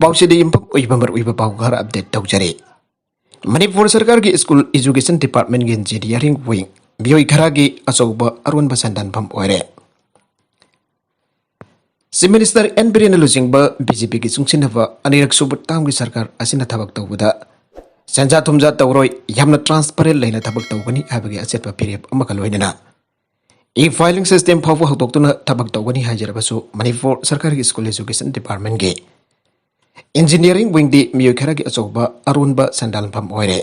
पाउसेदी इंपक उइबमर उइब पाउ घर अपडेट तौजरे मणिपुर सरकार की स्कूल एजुकेशन डिपार्टमेंट की इंजीनियरिंग विंग बियोई खरा की अचौब अरुण बसंदनफम ओरे चीफ मिनिस्टर एन बिरेन लुजिंग बीजेपी की चुंगसिनब अनिरक सुबुत ताम की सरकार असिना थबक तौबदा सेंजा थुमजा तौरोय यामना ट्रांसपेरेंट लेना थबक तौगनी हाबगे अचेतप पिरेप अमका लोइनना ई फाइलिंग सिस्टम फाव हतोक्तुना थबक तौगनी हाजरबसु मणिपुर सरकार की स्कूल एजुकेशन डिपार्टमेंट के इंजीनियरिंग विंग दी मियोई खरा की अचौब अरुण बसंदनफम ओरे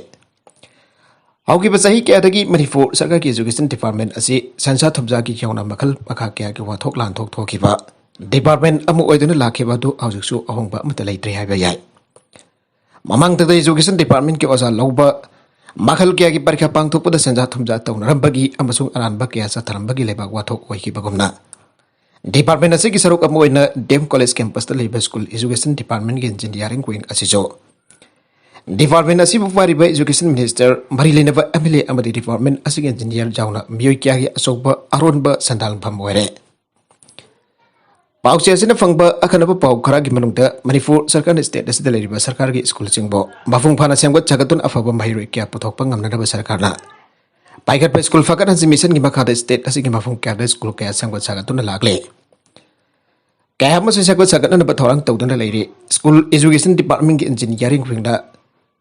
हौकी चाही कयादगी मणिपुर सरकार की एजुकेशन डिपार्टमेंट असी सेंसा थुमजा की यौना मखल मखा कया की वाथोक लानथोक थोखिबा डिपार्टमेंट अमु ओइदुना लाखेबा दु हौजिकसु अहोंबा अमता लैत्रे हाइबा याय ममांगतदा एजुकेशन डिपार्टमेंट के ओजा लौबा मखल कया की परीक्षा पांगथोकपदा सेंजा थुमजा तौनरंबगी अमसुंग अरानबा कया चथरंबगी लेबाक वाथोक ओइखिबगुमना डिपार्टमेंट असी की सरुक अमु ओइना डेम कॉलेज कैंपस दा लेबा स्कूल एजुकेशन डिपार्टमेंट की इंजीनियरिंग विंग असिजो डिपार्टमेंट असी बुपारिबा एजुकेशन मिनिस्टर मरी लेनबा एमएलए अमदी डिपार्टमेंट असी इंजीनियर जाउना मियोई कया की अचौबा अरुण बसंदनफम ओइरे पाउचे असिना फंगबा अखनबा पाउ खरा की मनुंगदा मणिपुर सरकार स्टेट असिदा लेरिबा सरकार की स्कूल सिंगबो मफुंग फाना सेमगत छगतुन अफबा महिरोय क्या पुथोकपा ngamnadaba सरकारना पाइगत स्कूल फकत हंसी मिशन की मखादा स्टेट असिगी मफुंग क्या स्कूल क्या सेमगत छगतुन लागले क्या मसे सेमगत छगतन बथौरंग तौदुना लेरि स्कूल एजुकेशन डिपार्टमेंट की इंजीनियरिंग विंगदा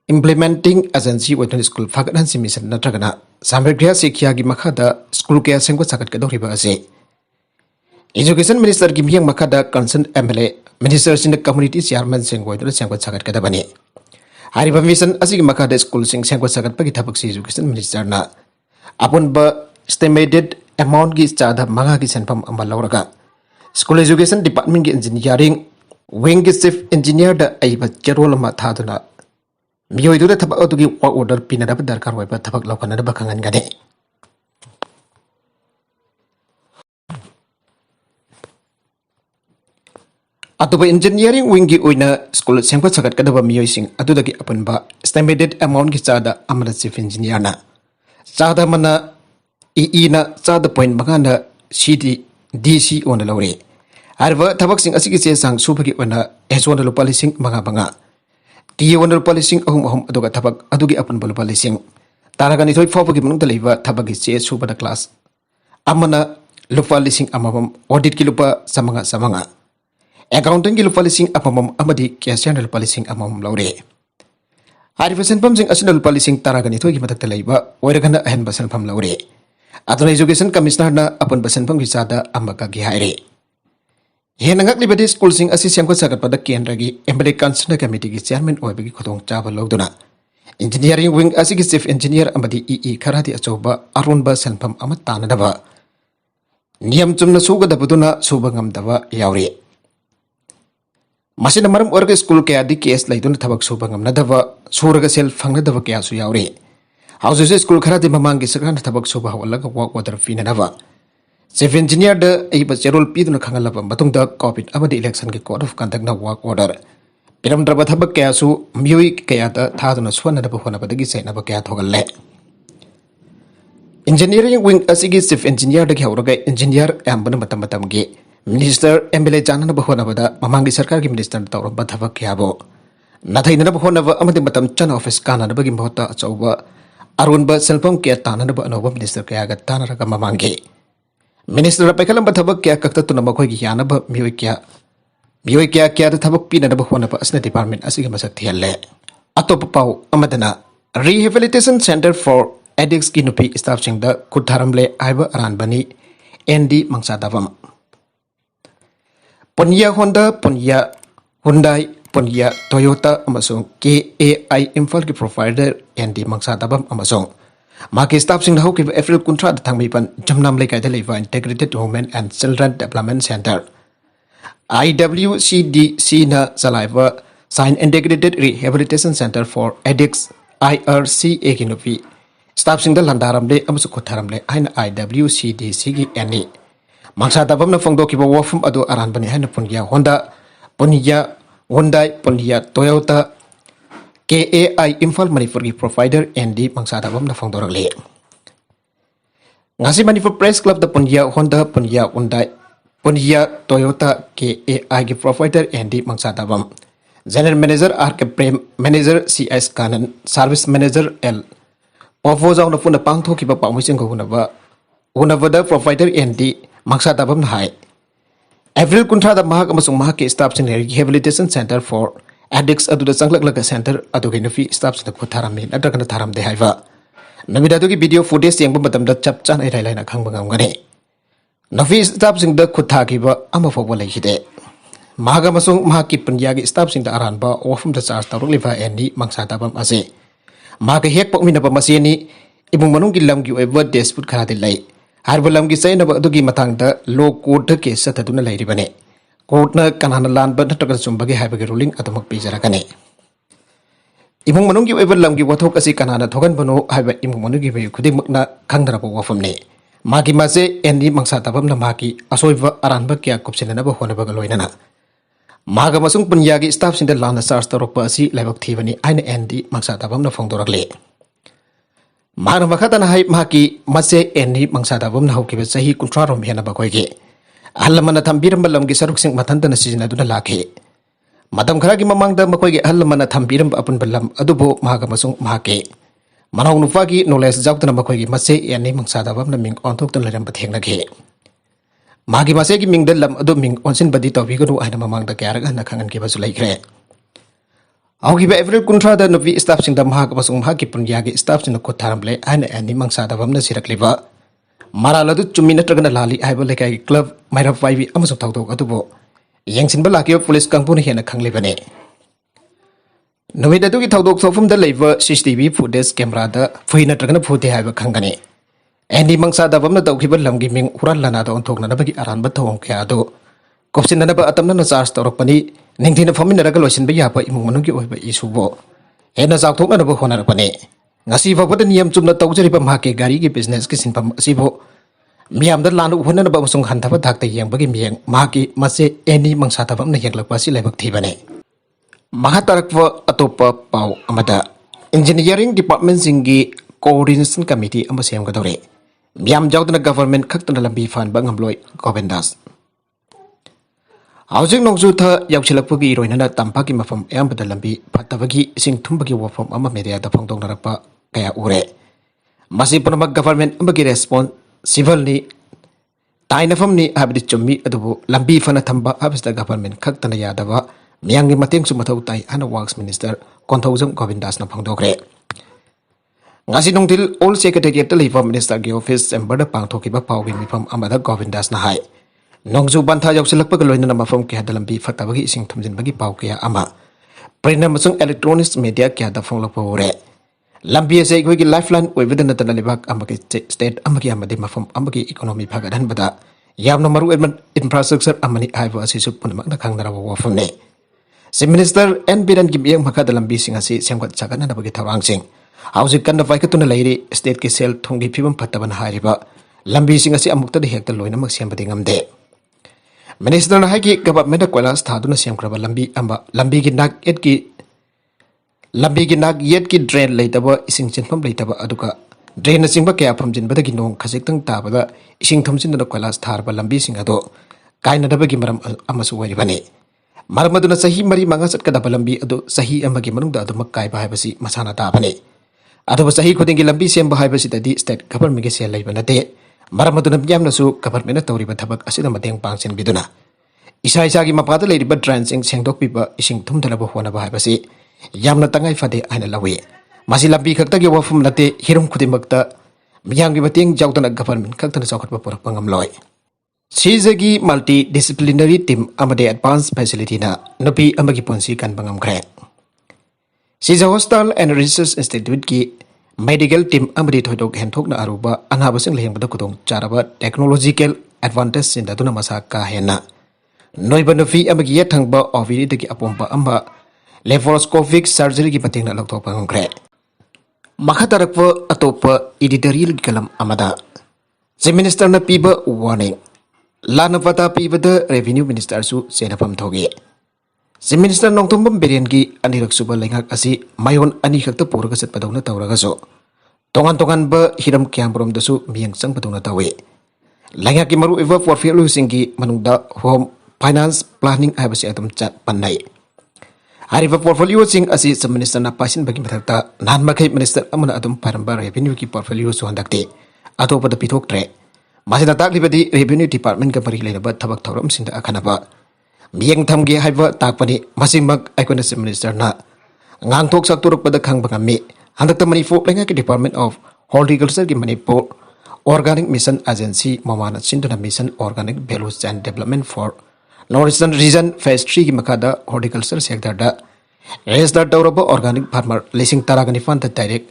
implementing agency ओइदुन स्कूल फकत हंसी मिशन नत्रगना सामग्रिया शिक्षा की मखादा स्कूल क्या सेमगत छगत कदोरिबा असे एजुकेशन मिनिस्टर की मियंग मखादा कंसर्न एमएलए मिनिस्टर सिंह कम्युनिटी चेयरमैन सिंह ओइदुना सेमगत छगत कदबनी हारिबा मिशन असिगी मखादा स्कूल सिंह सेमगत छगत पगी थबक से एजुकेशन मिनिस्टर ना अपुनबा एस्टिमेटेड अमाउंट की चादा मंगा की सेनफम अमा लौरगा स्कूल एजुकेशन डिपार्टमेंट की इंजीनियरिंग विंग की चीफ इंजीनियर दा अइबा चेरोल मा थादुना मियोइदुना थबक अदुगी वर्क ऑर्डर पिनदब दरकार ओइबा थबक लौखनदब खंगनगने अतुब इंजीनियरिंग विंग की ओइना स्कूल सेमगत छगत कदब मियोइसिंग अदुदगी अपनबा एस्टिमेटेड अमाउंट की चादा अमना चीफ इंजीनियर ना चादा मना ई ना चादा पॉइंट मगाना सीडी डीसी ओन लौरे आरबा थबक सिंग असिगी चे सांग सुबगी ओना एजोन लुपा लिसिंग मंगा मंगा टी ओन लुपा लिसिंग अहुम अहुम अदुगा थबक अदुगी अपनबा लुपा लिसिंग तारागनी थोइ फावबगी मनुंग लेबा थबगी चे सुबदा क्लास अमना लुपा लिसिंग अमबम ऑडिट की लुपा समंगा समंगा अकाउंटिंग की लुपा लिसिंग अममम अमदी कैशियर लुपा लिसिंग अममम लौरे हारिबा सेनफम सिंग असिना लुपा लिसिंग तारागनी थोइ की मदकता लेबा ओइरगना अहन बसनफम लौरे अदुना एजुकेशन कमिश्नर ना अपन बसनफम की चादा अमका की हाइरे हे नंगक लिबदि स्कूल सिंग असि सेमको सगतपद केंद्र की एमएलए कंसर्न कमिटी की चेयरमैन ओइबगी खुदोंग चाबा लौदुना इंजीनियरिंग विंग असि की चीफ इंजीनियर अमदी ई खरादी अचौबा अरुण बसनफम अम तानदबा नियम चुमना सुगदबदुना सुबंगमदबा यावरे मसिना मरम ओरग स्कूल कयादी केस लैदुना थबक सुबंगमनदबा सुरग सेल फंगनदबा कयासु यावरे हाउस स्कूल खरादी ममांगी सरकार थबक सुबह हवलग वर्क ऑर्डर पिनदबा चीफ इंजीनियर द एबा चेरोल पीदुना खंगलबा मतुंगदा कोविड अमदी इलेक्शन की कोड ऑफ कंडक्ट ना वर्क ऑर्डर पिरमद्रबा थबक कयासु मियोई कयादा थादुना सुवनदबा होनबदगी सैनबा कया थोगल्ले इंजीनियरिंग विंग असिगी चीफ इंजीनियर द हवरग इंजीनियर एम्बन मतम मतम गे मिनिस्टर एमएलए जाननबा होनबदा ममांगी सरकार की मिनिस्टर तौरबा थबक कयाबो नाथाइनबा होनबा अमदी मतम चन ऑफिस काननबगी महत्ता अचौबा अरुण बसनफम क्या ताननबा अनोबा मिनिस्टर कयागा तानरगा ममांगे मिनिस्टर पैखलंबा थबक क्या कक्ततुना मखोइगी यानबा मियोइ क्या क्या थबक पिनदबा होनबा असना डिपार्टमेंट असिगी मसक थियल्ले अतोप पाउ अमदना रिहेबिलिटेशन सेंटर फॉर एडिक्ट्स की नुपी स्टाफ सिंग द खुथारमले आइबा अरानबनी एनडी मंगसादाबम Punia Honda Punia Hyundai Punia Toyota अमसों केएआई इम्फाल की प्रोवाइडर एनडी मंगसादाबम अमसों माके स्टाफ सिंह हौकी एप्रिल 19 थांगमिपन जमनाम लेकायदा लेबा integrated women and children development centre IWCDC ना चलाइबा साइन integrated rehabilitation centre for addicts IRCA की नुपी स्टाफ सिंह द लंदारमले अमसु खुथारमले हाइन IWCDC की एनी मंगसादाबम न फोंदोकिबा वफम अदु अरानबनी हाइन Punia Honda Punia Hyundai Punia Toyota KAI Imphal Manipur की प्रोवाइडर एनडी मंगसादाबम न फोंदोरगले ngasi Manipur Press Club द Punia Honda Punia Hyundai Punia Toyota KAI की प्रोवाइडर एनडी मंगसादाबम General Manager R.K. Prem, Manager C.S. Kanan, Service Manager L. Pofo na puna pang thoki ba pangwising ko unavada provider ND maksa tabam hai. April kuntra da mahak amasung mahak ke staff sing rehabilitation center for addicts adu da sanglak laga center adu ke nufi staff sing ko tharam ni adra kana tharam de haiwa. Namida ki video footage yang matam da chap chan ai lai na khang bangam gane. Nafi staff sing da khutha ki ba ama fo lai hide. Mahaga masung mahaki penyagi staff sing da aran ba ofum da charge taruk liva ND maksa tabam ase. Mahaga hek pok mina ba masini ibung manung ki lam ki oi dispute khara de lai. Harba lam ki sai na ba adu ki matang da law court ke sataduna lai ribane. Court na kanana lan ba natak sumbagi haiba ki ruling atumak pijara kane. Ibung manung ki oi lam ki wathok asi kanana thogan bano haiba ibung manung ki bayu khudi makna khangdara ba wafam ne. Maki mase ND maksa tabam na maki asoiba aran ba kya kupsina na ba hona ba galoina na. Mahaga masung penyagi staff sinda lana charge tarok pa asi laibak thibani aina ND maksa tabam na phongdorak le. Mahana makata na hai mahaki mase ND maksa tabam na haukiba sahi kuntra rom hena ba koige. Ahalaman na thambiram balam gi saruk sing mathanta na sijina duna lakhe. Matam khara gi mamang da makoige ahalaman na thambiram apun balam adubo mahaga masung mahake. Manong nufa gi knowledge jawta na makoige mase ND maksa tabam na ming onthok tan laram patheng na khe. Magi mase ki ming dalam adu ming onsin badi to biguru aina mamang da kyaraga na khangan ki basu laikre. Augi ba April kuntra da novi staff sing da mahak basung mahaki punyagi staff sing ko tharamle aina ani mangsa da bamna sirak liba. Mara ladu chumina tragana lali aiba lekai club maira five amasu thawdo atubo. Yangsin ba lakyo police kangpuni hena khangle bane. Novi da du ki thawdo thofum da leiba CCTV footage camera da fuina tragana phote aiba khangane. Ani mangsa da bamna tawkiba lamgi ming uran lana da onthok na bagi aran ba thawong kya do kopsin na ba atamna na charge torok pani ningthina famina raga loisin ba yapa imung manung ki oiba isubo hena jakthok na ba honar pani ngasi ba bada niyam chumna tawjari ba mahake gari ki business ki sinpam asibo miyam da lanu hona na ba musung hantha ba dakta yang bagi miyang mahaki mase ani mangsa da bamna yeklak pa si laibak thibane mahatarak wa atopa pau amada engineering department singi coordination committee amba sem ga dore Miam jawdana government khaktana lambi fan bangam loi Govindas. Housing nongzu tha yaukchilakpagi iroinana tampaki mafam ayambada lambi phatabagi ising thumbagi wafam ama media da phongdong narakpa kaya ure. Masi punamak government ambagi response civil ni tainafam ni habdi chummi adubu lambi fana thamba habista government khaktana yadaba miyangi mateng sumathau tai ana works minister konthaujam Govindas na phongdokre. Ngasi nongtil all secretariat liva minister gi office chamber da pangthokiba pawgi mifam amada Govindas na hai nongju bantha yausilakpa loina na mafam kya dalambi fatabagi ising thumjin bagi paw kya ama print masung electronics media kya da phonglakpa ore lambi ase gi lifeline webidana tan libak amagi state amagi amadi mafam amagi economy phagadan bada yamna maru infrastructure amani aiwa asisu punmak na khangnara wa famne si minister n biran gi biyang makha dalambi singasi semgat chagana na bagi thawang sing Hausi kan vai katuna lairi state ki sel thongi phibam phattaban hariba lambi singa si amukta de hekta loina mak sembadi ngamde minister na haki government koila sthaduna semkraba lambi amba lambi ki nak yet ki drain leitaba ising chinpham leitaba aduka drain singba kya phamjin badagi nong khasik tang tabada ising thomjin na koila stharba lambi singa do kaina dabagi maram amasu waribane marmaduna sahi mari manga satka dabalambi adu sahi amagi manungda adu makkai ba habasi masana tabane Aduh sahi kudingi lambi semba hai basi tadi state government ke sel laibana de maramaduna byam nasu government na tawri bathabak asida mateng pangsen biduna isa isa gi mapada leiri ba transing sengdok piba ising thumdala ba hona ba hai basi yamna tangai fade aina lawi masi lambi khakta gi wafum nate hirum khudimakta miyang gi mateng jawtana government khakta na chawkhat ba porak pangam loi Sijagi multidisciplinary team amade advanced facility na nupi amagi ponsi kan bangam khre Sija Hostel and Research Institute ki medical team amri thoidok henthok na aruba anhabasing leheng bada kudong charaba technological advantage sin daduna masa ka hena noiba nufi amagi yathangba oviri dagi apomba amba laparoscopic surgery ki pating na lokthok pangongkre makatarakwa atopa editorial kalam amada the minister na piba warning lana pata piba the revenue minister su senapam thoge Si Minister Nongtumbam Berian ki anirak suba lengak asi mayon ani khakta puraga sat padawna tawraga so tongan ba hiram kyang brom dasu miyang sang padawna tawe lengak ki maru eva portfolio singi manungda home finance planning abasi atom chat panai Hariba portfolio sing asi sa minister na pasin bagi mathakta nan makai minister amana adum paramba revenue ki portfolio so handakte atopa da pitok tre masina taklibadi revenue department ka pari lena ba thabak thoram sinda akhanaba miyeng thamge haiba takpani masimmak aikona sa minister na ngangtok sakturuk pada khang bangami handakta manipur lenga ki department of horticulture ki manipur organic mission agency mamana sinduna mission organic value chain development for Northern region phase 3 ki makada horticulture sector da register tawraba organic farmer lising taragani fund direct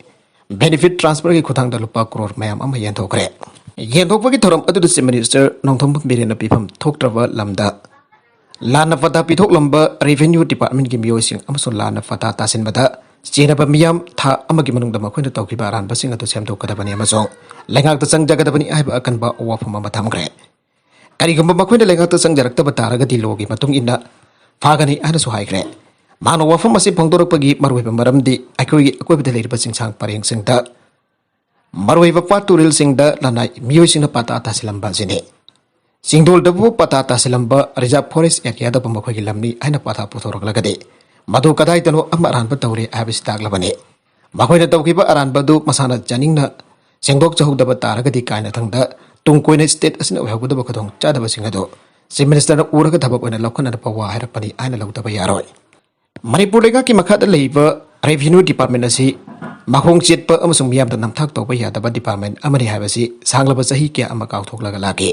benefit transfer ki khutang da lupa crore mayam ama yenthokre yenthokpa ki thoram adu the minister nongthom birena pifam thoktraba lamda lana fata pithok lamba revenue department ki miyosing amason lana fata tasin bada chenaba miyam tha amagi manung da makhoina tawkiba aran basing atu semdo kadabani amasong lengak ta sangjagabani aiba akan ba wafama mathamgre Karigamba makwenda lengak tasang jarak ta bataraga di logi matung inna fagani ana su haikre mano wafam masih pangtorok pagi marwai pemaram di akoi bedalai basing sang pareng sing da marwai bapa turil sing da lanai miyoi sing pata atas lamba sini sing dol debu pata atas lamba reserve forest area da pamakhoi gi lamni aina pata puthorok lagade madu kadai tano amaran patawre abis tak labane makhoi na tawkiba aran badu masana janing na sengdok chahuk da bataraga di kaina thangda tung koina state asina uhaguda bakadong chada basingado si minister na uraga thabak oina lokana na pawa hairakpani aina lawdaba yaroi Manipur lega ki makha da leiba revenue department asi mahong chetpa amasung miyam da namthak tawba yadaba department amani haibasi sanglaba sahi kya ama kauthok lage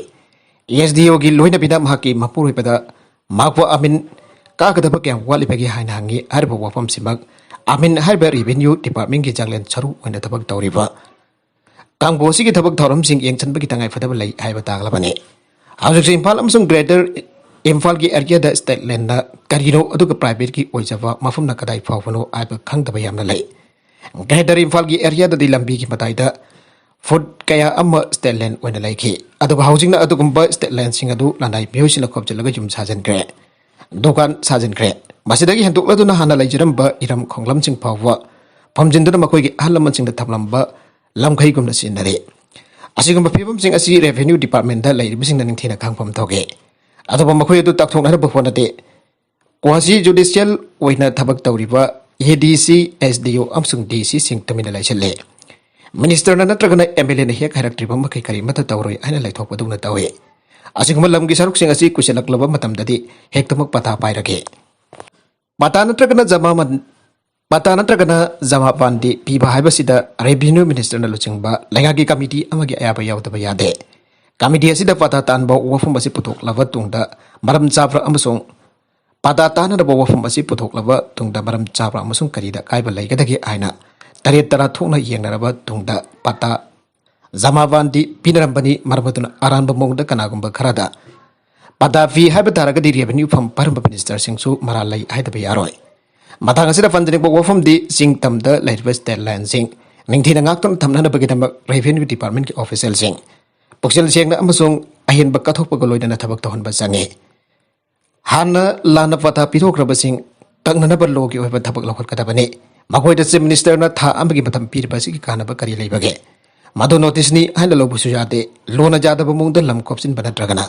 SDO gi loina bida mahaki mapur pada makwa amin ka kadaba kya wali bagi haina hangi arba wafam simak amin harba revenue department gi janglen charu oina thabak tawriba Kangbosi ki thabak thoram sing yeng chan bagi tangai fadaba lai haiba taglabani Hawjak Imphal amasung greater Imphal ki area da state land na karino aduga private ki oijaba mafum na kadai phawano aiba khangdaba yamna lai greater Imphal ki area da dilambi ki matai da food kaya amma state land oina lai ki aduga housing na adugumba state land sing adu lanai myosin na khopjalaga jum sajan kre dukan sajan kre masidagi henduk laduna hana lai jiramba iram khonglam sing phawwa phamjinduna makoi ki ahlam sing da thablamba lamkhai gumna sinare asigumba phibam sing asi revenue department da lai bising naning thina khangpam thoge adoba makhoi adu takthok na ba phonate quasi judicial oina thabak tawriba ADC SDO amsung DC sing tamina lai chale minister na natragana MLA na hek harak triba makai kari mata tawroi aina lai thok padung na tawe asigumba lamgi saruk sing asi kuselak laba matam dadi hek tamak patha pairage mata natragana Pata natragana zama pandi piba haibasida revenue minister na luchingba lengagi committee amagi ayaba yawdaba yade committee asida pata tanba wafum basi puthok lava tungda maram chapra amasung pata tana da wafum basi puthok lava tungda maram chapra amasung karida kaiba laigadagi aina taret tara thokna yengnaraba tungda pata zama pandi pinarambani marabatuna aranba mongda kanagumba kharada pata fi haiba taragadi revenue from paramba minister singsu maralai haidaba yaroi Matang asida funding bo wafam di sing tamda laitwa state land sing ningthina ngakton thamna na bagi tamak revenue department ki official sing puksel sing na amasung ahin ba kathok pa galoida na thabak tohon ba sange hana lana pata pithok raba sing tangna na ba logi oiba thabak lokhot kada bane makoi da chief minister na tha ambagi matham pir ba si ki kana ba kari lei bage madu notice ni hana lobu su jate lona jada ba mungda lam kopsin bana dragana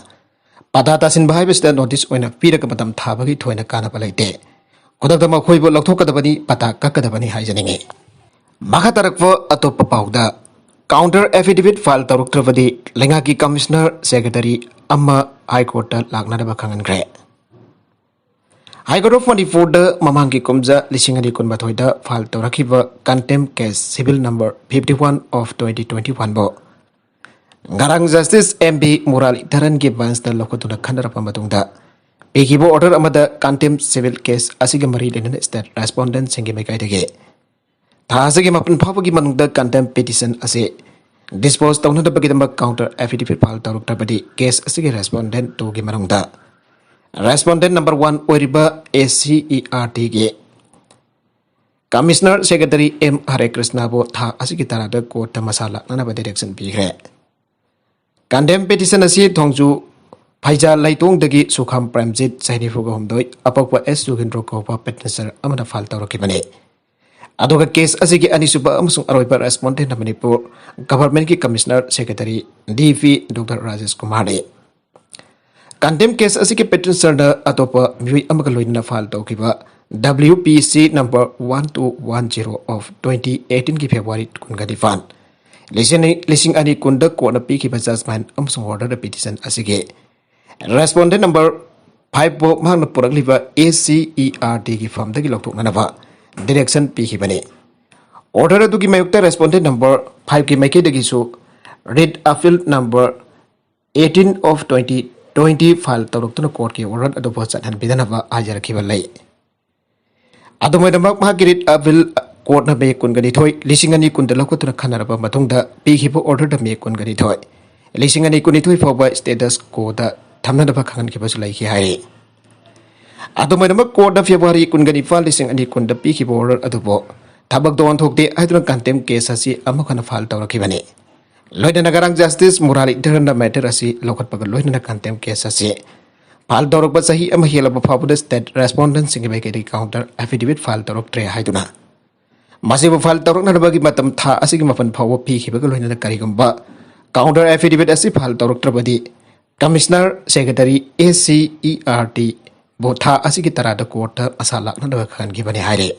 pata tasin bahai besta notice oina pira ka matam tha bagi thoina kana ba leite Kudak dama khoi bo lokthok kadabani pata kakadabani haijaninge makha tarakwa atop pauda counter affidavit file taruktrabadi lenga ki commissioner secretary amma high court ta lakna da bakhangan gre high court of 24 da mamang ki kumja lisingani kunbathoi da file tarakhiba contempt case civil number 51 of 2021 bo ngarang justice MB Murali Dharan ki bans da lokotuna khandara pamatungda Ekibo order amada contempt civil case asiga mari lenen state respondent singi mekai dege thasagi mapan phawagi manungda contempt petition ase dispose tawna da bagidamba counter affidavit file taruk tabadi case asigi respondent to gi manungda respondent number 1 oriba ACERT ge commissioner secretary M Hare Krishna bo tha asigi tarada court masala nana ba direction bigre contempt petition ase thongju Phaija Laitong dagi Sukham Premjit Saini Fuga Homdoi apakwa S Sugendro Kopa Petnesser amana fal tawrakibane adoga case asigi anisuba amasung aroiba respondent na Manipur government ki commissioner secretary DV Dr Rajesh Kumar de contempt case asigi Petnesser na atopa mui amaka loina fal tawkiba WPC number 1210 of 2018 ki February kun ga difan lising ani kun da ko na pi ki judgment amsung order the petition asige respondent number 5 bo mang na purak liba ACERD ki form da ki loktok na ba direction pi ki bane order du ki mayukta respondent number 5 ki make da ki so read appeal number 18 of 2020 file torok tu court ki order adu bochan han bidana ba ajar ki balai adu mai damak ma kirit appeal court na be kun gani thoi lising ani kun da lokot na khanar ba matung da pi ki bo order da me kun gani thoi lising ani kun ni thoi foba status ko da thamna da ba khangan ki ba sulai ki haire adu mai damak court da February kun gani file lising ani kun da pi ki bo order adu bo thabak don thok de aidron contem case asi amakhana file tawra ki bane loina nagarang justice morali derna matter asi lokat pagal loina contem case asi file dorok ba sahi ama hela ba fabuda state respondent singi be ke counter affidavit file dorok tre haiduna masi ba file dorok na bagi matam tha asi gi mapan phawo pi ki ba loina kari gamba counter affidavit asi file dorok trabadi commissioner secretary ACERD bo tha asi ki tara da court asala na da khan gi bani haire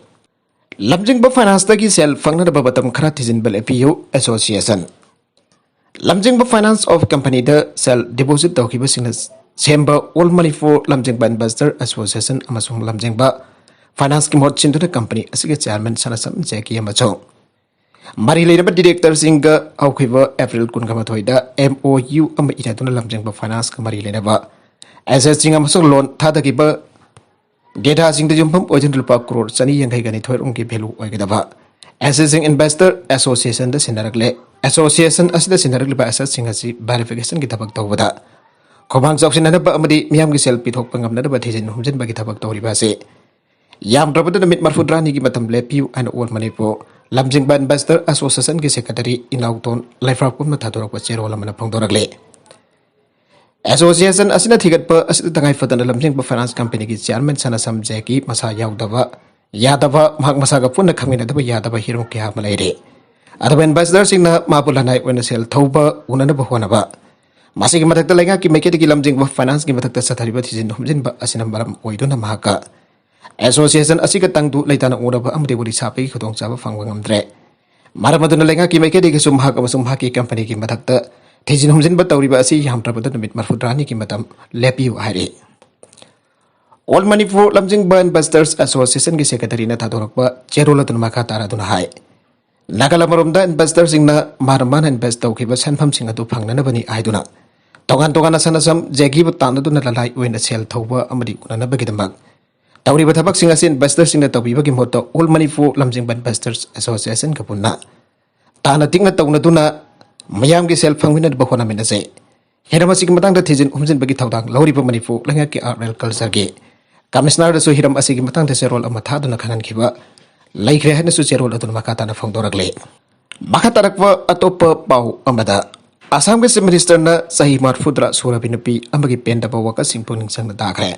lamjing ba finance da ki sel fangna da batam khara tijin bal APU association lamjing ba finance of company da sel deposit da ki ba singna semba all money for lamjing ba investor association amasung lamjing ba finance ki mot chin da company asige chairman sanasam jeki amacho mari le ba director singa au khiba April kun ga mathoi da MOU am ita tuna lamjing ba finance ka mari le ba assessing singa amasung loan tha da ki ba Data sing the jumpum urgent lupa crore sani yang kai gani thoir unki value oi gada assessing investor association the sinaragle association as the sinaragle ba assessing asi verification ki thabak tawada khobang chok sinana ba amadi miyam ki selfie thok pangam na ba thijin humjen ba ki thabak tawri ba se yam rabada mit marfudrani ki matam le piu and all money po lamjing ba investor association ki secretary inauton life kun ma thadorok ba chero lamana phongdoragle association asina thigat pa asita tangai fadana lamjing ba finance company ki chairman sana samje ki masa yaudaba yadaba mahak masa ga punna khangina daba yadaba hero ki ha malaire adaba ambassador singna mapulanai wena sel thoba unana ba hona ba masigi mathakta lenga ki meke ki lamjing ba finance ki mathakta sathari ba thijin humjin ba asina baram oiduna mahaka association asiga tangdu leitana ora ba amde buri sape ki khotong chaba phangwa ngamdre maramaduna lenga ki meke ki sum mahak amasum haki company ki mathakta thijin humjin ba tawri ba asi yam trabada namit marfudrani ki matam lepiu haire all money for lamjing ba investors association ki secretary na thadorak ba cherola tun makha tara dun hai nagala marumda investors singna marman invest taw ki ba sanpham sing adu phangna na bani aiduna togan togan asana sam jegi ba tan dun lalai oina sel thoba amadi kunana ba gidamak tawri ba thabak sing asin investors sing na tawbi ba ki moto all money for lamjing ba investors association ka punna tana tingna tawna duna mayam ki self fangwina ba khona mena se hiram asig matang da thijin umjin bagi thawdang lori ba manifu langa ki RL culture ge commissioner da so hiram asig matang da serol ama tha duna khanan khiba laikre hana su serol adun makata na phangdoragle makatarakwa atopa pau amada asam ke minister na sahi marfudra surabinapi amagi penda ba waka singpung sang da khre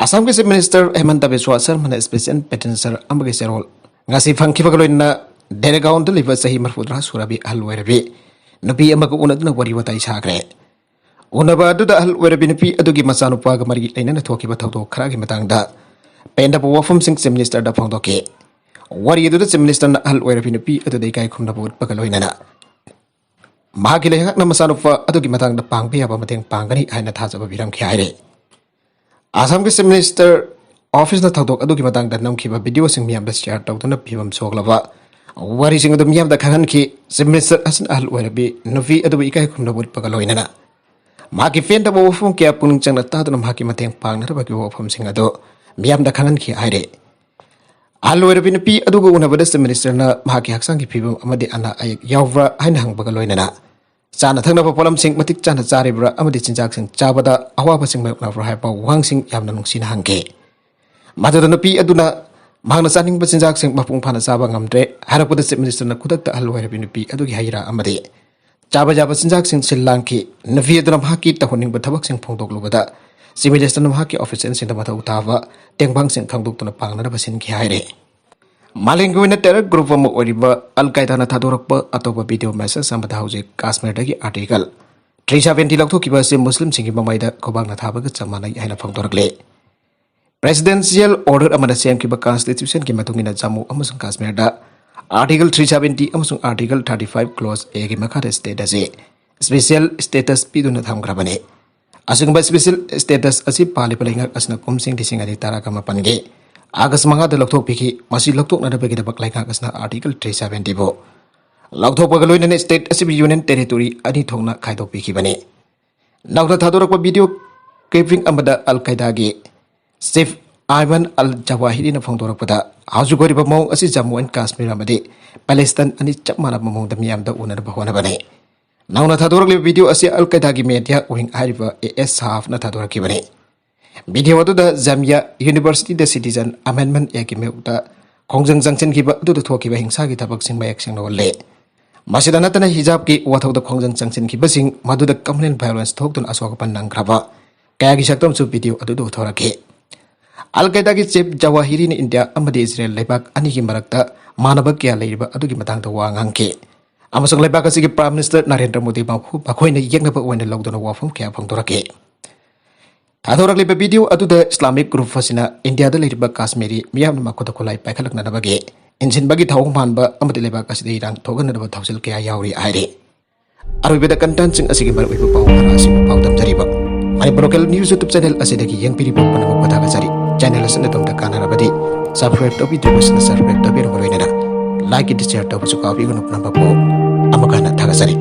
asam ke minister Hemanta Biswa Sarma special petitioner amagi serol ngasi phangki bagloina Deregaon deliver sahi marfudra surabi alwerabi nabi amaga unadna wari watai sagre unaba adu da alwerabi nabi adugi masanu paga mari laina thoki ba thawdo khara gi matang da penda bo wafum sing minister da phangdo ke wari adu da minister na alwerabi nabi adu dai kai khumna bot pagaloina na mahagi le hak na masanu pa adugi matang da pangpi aba mateng pangani haina thajaba biram khaire asam ke minister office na thawdo adugi matang da namkhiba video sing miam da share tawduna phibam soglaba wari sing dum yam da khagan ki semester asan al warabi novi adu ikai khum nabut pagaloina na ma ki fen da bo fum kya puning chang na ta dum ha ki mateng pang na ba ki wo fum sing ado miyam da khagan ki aire al warabi na pi adu go una bada semester na ma ki haksang ki phibam amadi ana ay yawra hain hang pagaloina na chana thangna ba polam sing matik chana chari bra amadi chinjak sing chabada awa ba sing mai na bra hai pa wang sing yam na nung sin hangke madada na pi aduna Mahana saning basinjak sing mapung phana chaba ngamdre harapuda chief minister na khudak ta halwai rabi pi adugi haira amade chaba jaba sinjak sing silangki navi aduna bhaki ta honing ba thabak sing phongdok lubada chief minister na bhaki official sing ta mathau tawa tengbang sing khangdok tuna pangna basin ki haire malinguina terror group am oriba al qaeda na thadorakpa atoba video message samada hauji kashmir dagi article 370 lakthok kiba se muslim singi mamaida kobang na thabaga chamanai haina phongdorakle Presidential order amana semkiba constitution ki matungina Jammu amasung Kashmir da Article 370 amasung Article 35 clause A ki makha state ase special status piduna thamgrabane. Asungba special status asi pali palinga asna kumsing dising adi tara kama pange. Agas manga da lokthok piki masi lokthok na da bagi da baklai ka asna Article 370 bo. Lokthok pagaloi na state asi union territory ani thongna khaidok piki bane. Nakda thadorak pa video clipping amada Al-Qaeda ge Chief Ayman al-Zawahiri na phongdorak pada hajugori ba mong asi Jammu and Kashmir amade Palestine ani chapmana mong da miyam da una da bahwana bane. Nauna thadorak le video asi Al-Qaeda gi media wing hariba AS half na thadorak ki bane. Video adu da Jamia University da Citizen Amendment Act ki meuta khongjang jangchen ki ba adu da thoki ba hingsa gi thabak sing ba action no le. Masida natana hijab ki wathok da khongjang jangchen ki basing madu da communal violence thok dun aswak pan nang graba kaya gi saktom su video adu do thorake. Al-Qaeda ki Chief Zawahiri ni India amadi Israel lebak ani ki marakta manaba kya leiba adu ki matang da wa ngangke. Amasang lebak asi ki Prime Minister Narendra Modi ba khoi na yekna ba wen log dona wafum kya phongdorake. Thadorak le video adu da Islamic group fasina India da leiba Kashmiri miyam ma khoda kholai paikhalak na bage. Injin bagi thawong manba amadi lebak asi de rang thogan na ba thawsil kya yauri aire. Arubeda content sing asi ki mar wi pa para asi pa dam jari ba. Mai local news YouTube channel asi de ki yang piri pa panam pa thaga jari. Channel asana tom ta kana rabadi subscribe to video asana subscribe to biro roina like it share to busu ka bi gono namba po amakana thaga jari.